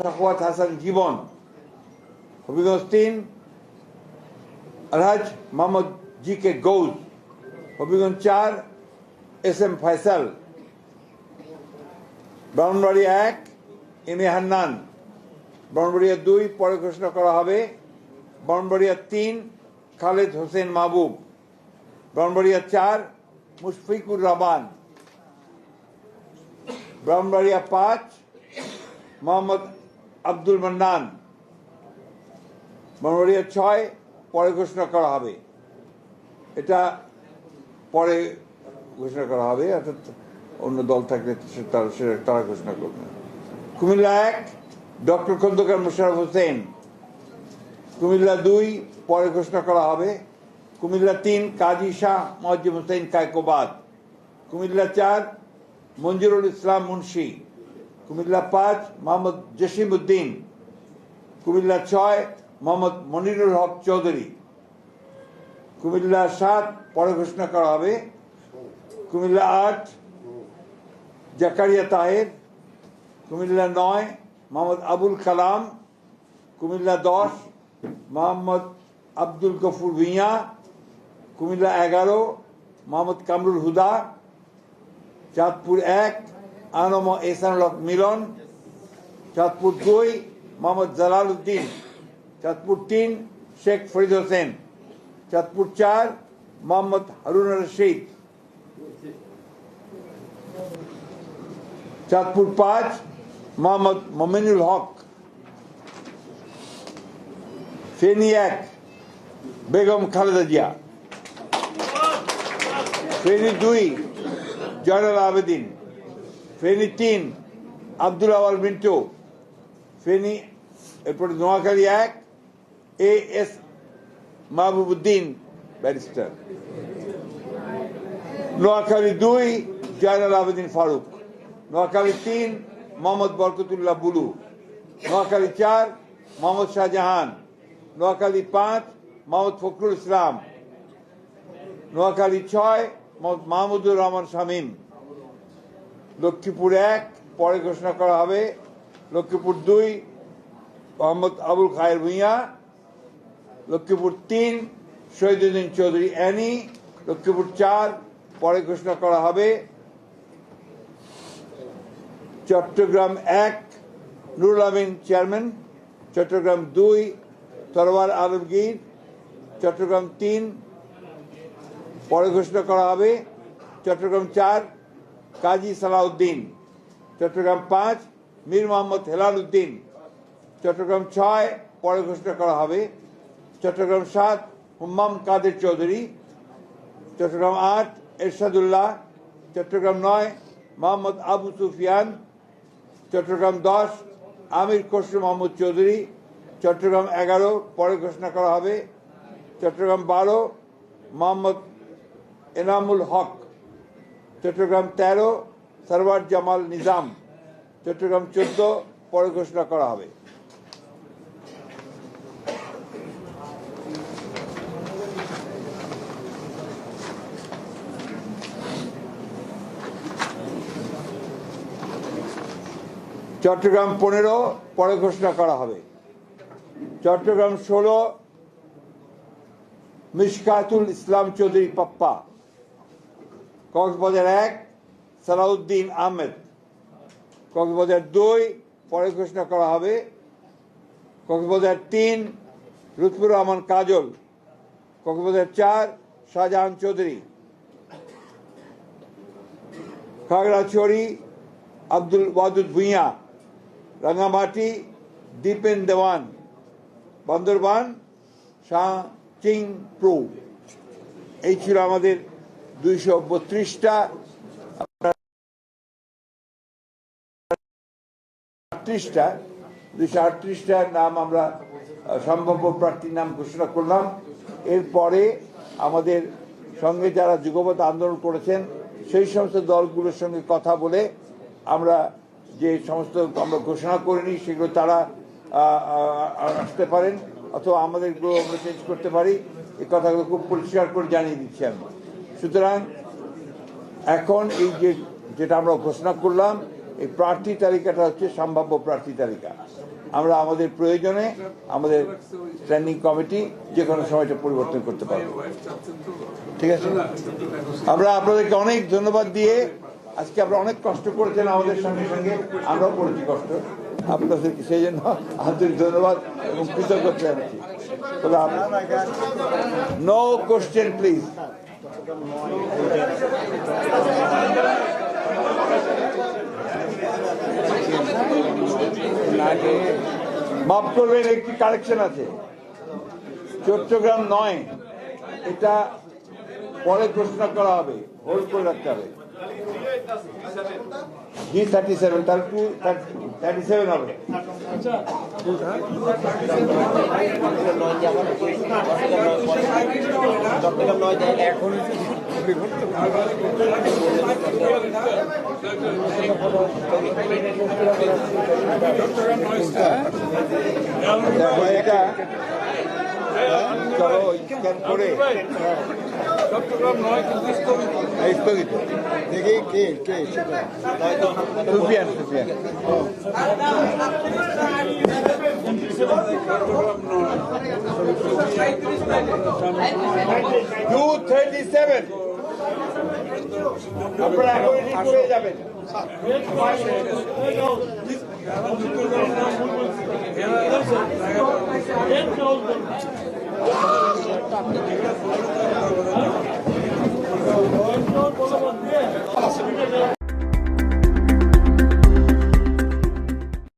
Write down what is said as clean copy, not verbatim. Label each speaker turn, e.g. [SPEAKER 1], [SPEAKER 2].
[SPEAKER 1] Sakhawat Hasan Jibon, Habiganj ৩ Alhaj Mohammad G K Gaus, Habiganj ৪ S M Faisal, Brahmanbaria ১ M A Hannan, Brahmanbaria ২ পরে ঘোষণা করা হবে, ব্রাহ্মণবাড়িয়া ৩ খালেদ হোসেন মাহবুব, ব্রাহ্মণবাড়িয়া ৪ মুশফিকুর রহমান, ব্রাহ্মণবাড়িয়া ৫ মোহাম্মদ আব্দুল মান্নান, ব্রাহ্মণবাড়িয়া ৬ পরে ঘোষণা করা হবে। এটা পরে ঘোষণা করা হবে, অর্থাৎ অন্য দল থাকলে তারা ঘোষণা করবে। কুমিল্লা ১ ডক্টর খন্দকার মোশাররফ হোসেন, কুমিল্লা ২ পরে ঘোষণা করা হবে, কুমিল্লা ৩ কাজী শাহ মুয়াজ্জেম হোসেন কায়কোবাদ, কুমিল্লা ৪ মঞ্জুরুল ইসলাম মুন্সি, কুমিল্লা ৫ মোহাম্মদ জসিম উদ্দিন, কুমিল্লা ৬ মোহাম্মদ মনিরুল হক চৌধুরী, কুমিল্লা ৭ পরে ঘোষণা করা হবে, কুমিল্লা ৮ জাকারিয়া তাহের, কুমিল্লা ৯ মোহাম্মদ আবুল কালাম, কুমিল্লা ১০ মোহাম্মদ আব্দুল গফুর ভূঁইয়া, কুমিল্লা ১১ মোহাম্মদ কামরুল হুদা, চাঁদপুর ১ আনম এহসানুল হক মিলন, চাঁদপুর ২ মোহাম্মদ জালাল উদ্দিন, চাঁদপুর ৩ শেখ ফরিদ হোসেন, চাঁদপুর ৪ মোহাম্মদ হারুন রশিদ, চাঁদপুর ৫ মোহাম্মদ মমিনুল হক, ফেনী ১ বেগম খালেদা জিয়া, ফেনী ২ জয়নাল আবেদিন, ফেনী ৩ আব্দুল আওয়াল মিন্টু, ফেনী এরপরে Noakhali ১ A S Mahbubuddin barrister, Noakhali ২ Zainal Abedin Faruk, Noakhali ৩ Mohammad Barkatullah Bulu, Noakhali ৪ Mohammad Shahjahan, Noakhali ৫ Mohammad Fakhrul Islam, Noakhali ৬ Mohammad Mahmudur Rahman Shamim, Lakshmipur ১ পরে ঘোষণা করা হবে, লক্ষ্মীপুর ২ মোহাম্মদ আবুল খায়ের ভূঁইয়া, লক্ষ্মীপুর ৩ শহীদুদ্দিন চৌধুরী অ্যানি, লক্ষ্মীপুর ৪ পরে ঘোষণা করা হবে, চট্টগ্রাম ১ নুরুল আমিন চেয়ারম্যান, চট্টগ্রাম ২ তরওয়ার আলমগীর, চট্টগ্রাম ৩ পরে ঘোষণা করা হবে, চট্টগ্রাম ৪ কাজী সালাউদ্দিন, চট্টগ্রাম ৫ মীর মোহাম্মদ হেলাল উদ্দিন, চট্টগ্রাম ৬ পরে ঘোষণা করা হবে, চট্টগ্রাম ৭ হুম্মাম কাদের চৌধুরী, চট্টগ্রাম ৮ এরশাদুল্লাহ, চট্টগ্রাম ৯ মোহাম্মদ আবু সুফিয়ান, চট্টগ্রাম ১০ আমির খসরু মাহমুদ চৌধুরী, চট্টগ্রাম ১১ পরে ঘোষণা করা হবে, চট্টগ্রাম ১২ মোহাম্মদ এনামুল হক, চট্টগ্রাম ১৩ সরওয়ার জামাল নিজাম, চট্টগ্রাম ১৪ পরে ঘোষণা করা হবে। চট্টগ্রাম ১৫ পরে ঘোষণা করা হবে, চট্টগ্রাম ১৬ মিশকাতুল ইসলাম চৌধুরী পাপ্পা, কক্সবাজার ১ সালাউদ্দিন আহমেদ, কক্সবাজার ২ পরে ঘোষণা করা হবে, কক্সবাজার ৩ লুৎফুর রহমান কাজল, কক্সবাজার ৪ শাহজাহান চৌধুরী, খাগড়াছড়ি আব্দুল ওয়াদুদ ভূঁইয়া, রাঙ্গামাটি দীপেন দেওয়ান, বান্দরবান শাহ চিং প্রু। এই ছিল আমাদের ২৩২টা ২৩৮টা নাম আমরা সম্ভাব্য প্রার্থীর নাম ঘোষণা করলাম। এরপরে আমাদের সঙ্গে যারা যুগপৎ আন্দোলন করেছেন সেই সমস্ত দলগুলোর সঙ্গে কথা বলে আমরা যে সমস্ত আমরা ঘোষণা করিনি সেগুলো তারা আসতে পারেন, অথবা আমাদেরগুলো আমরা চেঞ্জ করতে পারি। এই কথাগুলো খুব পরিষ্কার করে জানিয়ে দিচ্ছি আমি। সুতরাং এখন এই যেটা আমরা ঘোষণা করলাম এই প্রার্থী তালিকাটা হচ্ছে সম্ভাব্য প্রার্থী তালিকা। আমরা আমাদের প্রয়োজনে আমাদের স্ট্যান্ডিং কমিটি যে কোনো সময়টা পরিবর্তন করতে পারবো। ঠিক আছে, আমরা আপনাদেরকে অনেক ধন্যবাদ দিয়ে, আজকে আপনারা অনেক কষ্ট করেছেন আমাদের সঙ্গে সঙ্গে, আমরাও করেছি কষ্ট, আপনাদেরকে সেই জন্য আন্তরিক ধন্যবাদ এবং কৃতজ্ঞতা জানাচ্ছি। No question please. মাফ করবেন, একটি কারেকশন আছে, চট্টগ্রাম 9 এটা পরে ঘোষণা করা হবে, হোল্ড করে রাখতে হবে। G37 তার 37 হবে। এটা চলো স্ক্যান করে
[SPEAKER 2] চট্টগ্রাম 9 কিন্তু
[SPEAKER 1] স্থগিত।
[SPEAKER 3] দেখি কে কে
[SPEAKER 1] সুফিয়ান 237 আপনারা এখন রেডি করে যাবেন।